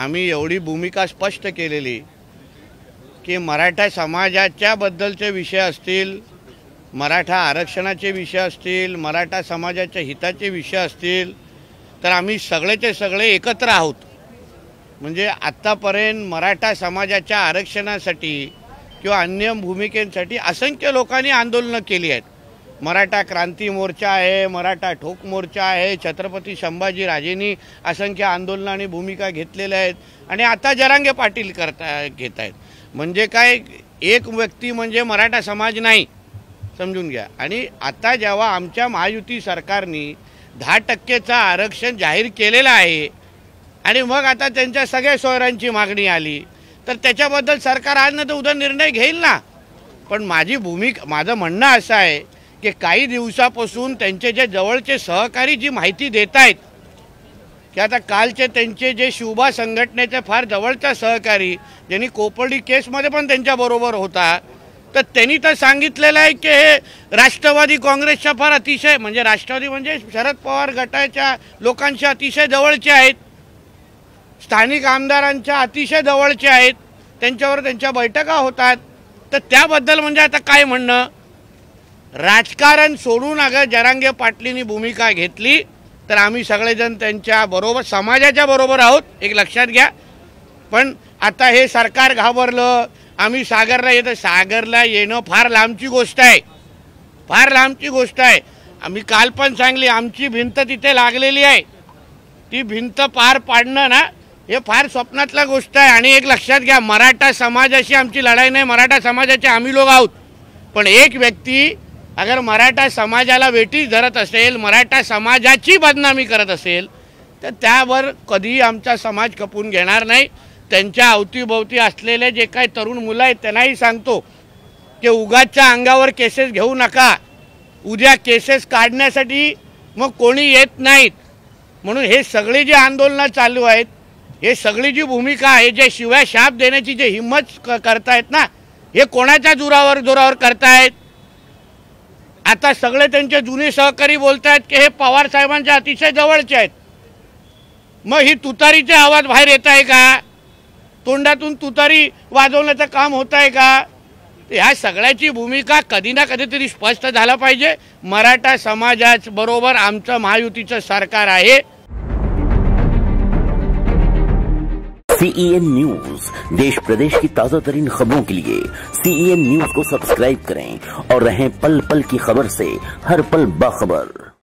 आम्ही एवढी भूमिका स्पष्ट केलेली की मराठा समाजाच्या बद्दलचे विषय असतील, मराठा आरक्षणाचे विषय असतील, मराठा समाजाच्या हिताचे विषय असतील तर आम्ही सगळेचे सगळे एकत्र आहोत। म्हणजे आत्तापर्यंत मराठा समाजाच्या आरक्षणासाठी किंवा अन्य भूमिकेसाठी असंख्य लोकांनी आंदोलनं केली आहेत। मराठा क्रांती मोर्चा आहे, मराठा ठोक मोर्चा आहे, छत्रपती संभाजी राजेंनी असंख्य आंदोलनं आणि भूमिका घेतलेल्या आहेत आणि आता जरांगे पाटील घेत आहेत। म्हणजे काय, एक व्यक्ती म्हणजे मराठा समाज नाही, समजून घ्या। आणि आता जेव्हा आमच्या महायुती सरकारने 10% आरक्षण जाहीर केलेलं आहे आणि मग आता त्यांच्या सगळ्या सोयऱ्यांची मागणी आली तर त्याच्याबद्दल सरकार आज न तर उद्या निर्णय घेईल ना। पण माझं म्हणणं असं आहे की काही दिवसापासून त्यांचे जे जवळचे सहकारी जी माहिती देत आहेत की आता कालचे त्यांचे जे शिवबा संघटनेचे फार जवळचा सहकारी ज्यांनी कोपर्डी केसमध्ये पण त्यांच्याबरोबर होता, तर त्यांनी तर सांगितलेलं आहे की हे राष्ट्रवादी काँग्रेसच्या फार अतिशय म्हणजे राष्ट्रवादी म्हणजे शरद पवार गटाच्या लोकांच्या अतिशय जवळचे आहेत, स्थानिक आमदारांच्या अतिशय जवळचे आहेत, त्यांच्यावर त्यांच्या बैठका होतात। तर त्याबद्दल म्हणजे आता काय म्हणणं, राजकारण सोडून अगर जरांगे पाटलींनी भूमिका घेतली तर आम्ही सगळेजण त्यांच्या बरोबर समाजाच्या बरोबर आहोत, एक लक्षात घ्या। पण आता हे सरकार घाबरलं, आम्ही सागरला येतो, सागरला येणं फार लांबची गोष्ट आहे, फार लांबची गोष्ट आहे। आम्ही काल पण सांगली आमची भिंत तिथे लागलेली आहे, ती भिंत पार पाडणं ना हे फार स्वप्नातला गोष्ट आहे। आणि एक लक्षात घ्या, मराठा समाजाशी आमची लढाई नाही, मराठा समाजाचे आम्ही लोक आहोत। पण एक व्यक्ती अगर मराठा समाजाला वेठीस धरत असेल, मराठा समाजाची बदनामी करत असेल तर त्यावर कधीही आमचा समाज खपून घेणार नाही। त्यांच्या अवतीभोवती असलेले जे काही तरुण मुलं आहेत त्यांनाही सांगतो की उगाचच्या अंगावर केसेस घेऊ नका, उद्या केसेस काढण्यासाठी मग कोणी येत नाहीत। म्हणून हे सगळे जे आंदोलनं चालू आहेत, हे सगळी जी भूमिका आहे, जे शिव्या शाप देण्याची जे हिम्मत करतायत ना, हे कोणाच्या जोरावर करतायत। आता सगळे त्यांचे जुने सहकारी बोलतायत की हे पवार साहेबांच्या अतिशय जवळचे आहेत। मग ही तुतारीचे आवाज बाहेर येत आहे का, तोंडातून तुतारी वाजवण्याचं काम होत आहे का? ह्या सगळ्याची भूमिका कधी ना कधीतरी स्पष्ट झाला पाहिजे। मराठा समाजाबरोबर आमचं महायुतीचं सरकार आहे। CEN न्यूज, देश प्रदेश की ताजा तरीन खबरों के लिए CEN न्यूज को सब्सक्राइब करें और रहें पल पल की खबर से हर पल बाखबर।